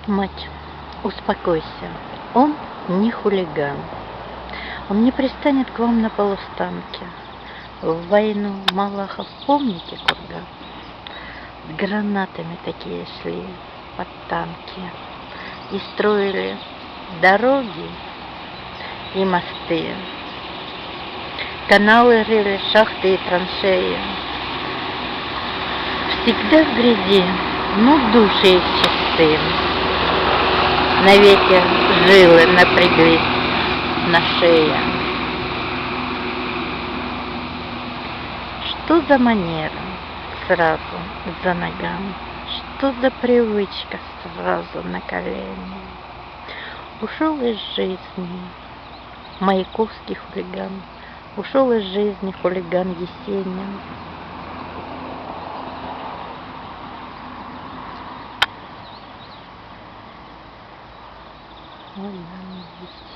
Мать, успокойся, он не хулиган. Он не пристанет к вам на полустанке. В войну Малахов, помните, курган? С гранатами такие шли под танки и строили дороги и мосты, каналы рыли, шахты и траншеи. Всегда в грязи, но души их чисты. Навеки жилы напряглись на шее. Что за манера сразу за ногам? Что за привычка сразу на колени? Ушел из жизни Маяковский хулиган, ушел из жизни хулиган Есенин. Хулиган Есенин.